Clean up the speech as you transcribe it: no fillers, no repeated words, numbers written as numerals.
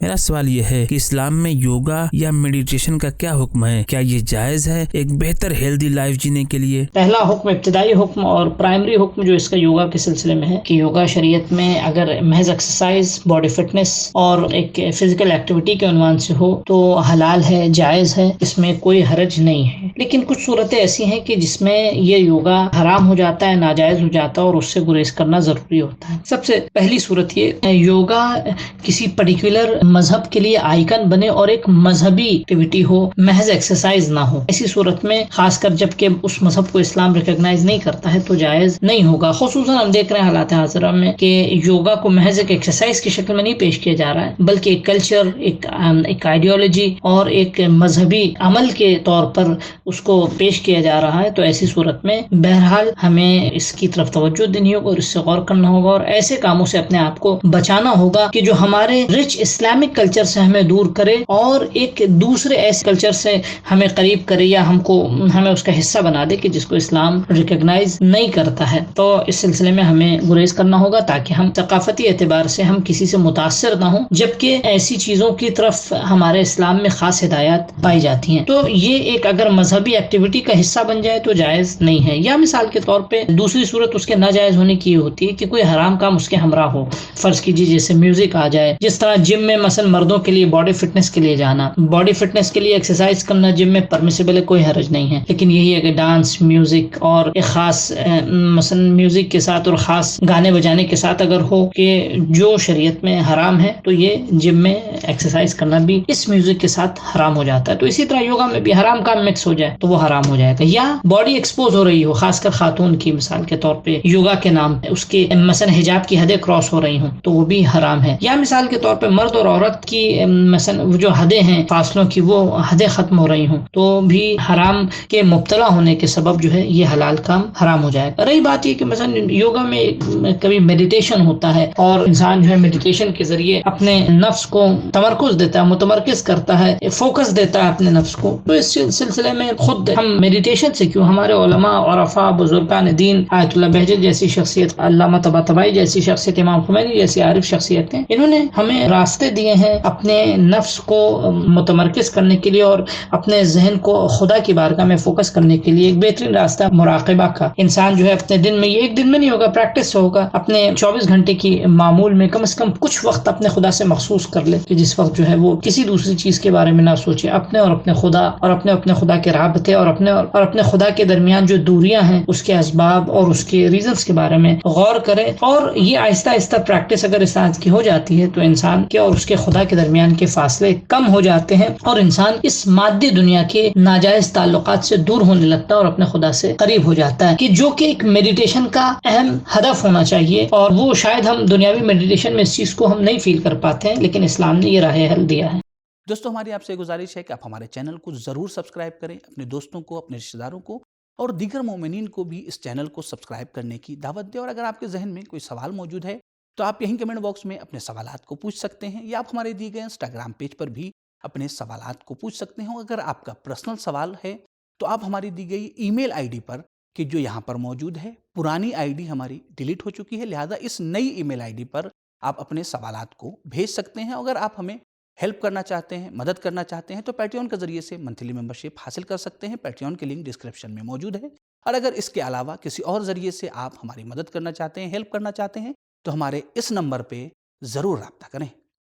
میرا سوال یہ ہے کہ اسلام میں یوگا یا میڈیٹیشن کا کیا حکم ہے؟ کیا یہ جائز ہے ایک بہتر ہیلدی لائف جینے کے لیے؟ پہلا حکم، ابتدائی حکم اور پرائمری حکم جو اس کا یوگا کے سلسلے میں ہے کہ یوگا شریعت میں اگر محض ایکسرسائز، باڈی فٹنس اور ایک فزیکل ایکٹیویٹی کے عنوان سے ہو تو حلال ہے، جائز ہے، اس میں کوئی حرج نہیں ہے۔ لیکن کچھ صورتیں ایسی ہیں کہ جس میں یہ یوگا حرام ہو جاتا ہے، ناجائز ہو جاتا ہے اور اس سے گریز کرنا ضروری ہوتا ہے۔ سب سے پہلی صورت یہ، یوگا کسی پرٹیکولر مذہب کے لیے آئیکن بنے اور ایک مذہبی ایکٹیویٹی ہو، محض ایکسرسائز نہ ہو۔ ایسی صورت میں خاص کر جب کہ اس مذہب کو اسلام ریکگنائز نہیں کرتا ہے تو جائز نہیں ہوگا۔ خصوصاً ہم دیکھ رہے ہیں حالات حاضرہ میں کہ یوگا کو محض ایک ایکسرسائز کی شکل میں نہیں پیش کیا جا رہا ہے، بلکہ ایک کلچر، ایک آئیڈیالوجی اور ایک مذہبی عمل کے طور پر اس کو پیش کیا جا رہا ہے۔ تو ایسی صورت میں بہرحال ہمیں اس کی طرف توجہ دینی ہوگا اور اس سے غور کرنا ہوگا اور ایسے کاموں سے اپنے آپ کو بچانا ہوگا کہ جو ہمارے رچ اسلامک کلچر سے ہمیں دور کرے اور ایک دوسرے ایسے کلچر سے ہمیں قریب کرے یا ہمیں اس کا حصہ بنا دے کہ جس کو اسلام ریکگنائز نہیں کرتا ہے۔ تو اس سلسلے میں ہمیں گریز کرنا ہوگا تاکہ ہم ثقافتی اعتبار سے ہم کسی سے متاثر نہ ہوں، جبکہ ایسی چیزوں کی طرف ہمارے اسلام میں خاص ہدایات پائی جاتی ہیں۔ تو یہ ایک اگر مذہبی ایکٹیویٹی کا حصہ بن جائے تو جائز نہیں ہے۔ یا مثال کے طور پہ دوسری صورت اس کے ناجائز ہونے کی یہ ہوتی ہے کہ کوئی حرام کام اس کے ہمراہ ہو۔ فرض کیجیے جیسے میوزک آ جائے، جس طرح جم میں مثلا مردوں کے لیے باڈی فٹنس کے لیے جانا، باڈی فٹنس کے لیے ایکسرسائز کرنا جم میں پرمیسیبل ہے، کوئی حرج نہیں ہے۔ لیکن یہی ہے کہ ڈانس، میوزک اور ایک خاص مثلا میوزک کے ساتھ اور خاص گانے بجانے کے ساتھ اگر ہو کہ جو شریعت میں حرام ہے تو یہ جم میں ایکسرسائز کرنا بھی اس میوزک کے ساتھ حرام ہو جاتا ہے۔ تو اسی طرح یوگا میں بھی حرام کام مکس ہو جائے تو وہ حرام ہو جائے گا۔ یا باڈی ایکسپوز ہو رہی ہو، خاص کر خاتون کی مثال کے طور پہ یوگا کے نام پہ اس کے مثلا حجاب کی حدیں کراس ہو رہی ہوں تو وہ بھی حرام ہے۔ یا مثال کے طور پہ مرد اور عورت کی مثلا جو حدیں ہیں فاصلوں کی وہ حدیں ختم ہو رہی ہوں تو بھی حرام کے مبتلا ہونے کے سبب جو ہے یہ حلال کام حرام ہو جائے گا۔ رہی بات یہ کہ مثلا یوگا میں کبھی میڈیٹیشن ہوتا ہے اور انسان جو ہے میڈیٹیشن کے ذریعے اپنے نفس کو تمرکز دیتا ہے، متمرکز کرتا ہے، فوکس دیتا ہے اپنے نفس کو۔ تو اس سلسلے میں خود ہم میڈیٹیشن سے کیوں، ہمارے علماء، عرفاء، بزرگان دین، آیت اللہ بہجت جیسی شخصیت، علامہ طباطبائی جیسی شخصیت، امام خمینی جیسی عارف شخصیتیں، انہوں نے ہمیں راستے دیے ہیں اپنے نفس کو متمرکز کرنے کے لیے اور اپنے ذہن کو خدا کی بارگاہ میں فوکس کرنے کے لیے۔ ایک بہترین راستہ مراقبہ کا، انسان جو ہے اپنے دن میں، یہ ایک دن میں نہیں ہوگا، پریکٹس ہوگا، اپنے 24 گھنٹے کی معمول میں کم از کم کچھ وقت اپنے خدا سے مخصوص کر لے کہ جس وقت جو ہے وہ کسی دوسری چیز کے بارے میں نہ سوچے، اپنے اور اپنے خدا اور اپنے خدا کے رابطے اور اپنے خدا کے درمیان جو دوریاں ہیں اس کے اسباب اور اس کے ریزنز کے بارے میں غور کرے۔ اور یہ آہستہ آہستہ پریکٹس اگر انسان کی ہو جاتی ہے تو انسان کے اور اس کے خدا کے درمیان کے فاصلے کم ہو جاتے ہیں اور انسان اس مادی دنیا کے ناجائز تعلقات سے دور ہونے لگتا ہے اور اپنے خدا سے قریب ہو جاتا ہے، کہ جو کہ ایک میڈیٹیشن کا اہم ہدف ہونا چاہیے۔ اور وہ شاید ہم دنیاوی میڈیٹیشن میں اس چیز کو ہم نہیں فیل کر پاتے ہیں، لیکن اسلام نے یہ راہ حل دیا ہے۔ دوستو، ہماری آپ سے گزارش ہے کہ آپ ہمارے چینل کو ضرور سبسکرائب کریں، اپنے دوستوں کو، اپنے رشتہ داروں کو اور دیگر مومنین کو بھی اس چینل کو سبسکرائب کرنے کی دعوت دیں۔ اور اگر آپ کے ذہن میں کوئی سوال موجود ہے تو آپ یہیں کمنٹ باکس میں اپنے سوالات کو پوچھ سکتے ہیں، یا آپ ہمارے دیے گئے انسٹاگرام پیج پر بھی اپنے سوالات کو پوچھ سکتے ہیں۔ اگر آپ کا پرسنل سوال ہے تو آپ ہماری دی گئی ای میل آئی ڈی پر، کہ جو یہاں پر موجود ہے، پرانی آئی ڈی ہماری ڈیلیٹ ہو چکی ہے، لہٰذا اس نئی ای میل آئی ڈی پر آپ اپنے سوالات کو بھیج سکتے ہیں۔ اگر آپ ہمیں ہیلپ کرنا چاہتے ہیں، مدد کرنا چاہتے ہیں تو پیٹریون کے ذریعے سے منتھلی ممبرشپ حاصل کر سکتے ہیں۔ پیٹریون کی لنک ڈسکرپشن میں موجود ہے۔ اور اگر اس کے علاوہ کسی اور ذریعے سے آپ ہماری مدد کرنا چاہتے ہیں، ہیلپ کرنا چاہتے ہیں تو ہمارے اس نمبر پہ ضرور رابطہ کریں۔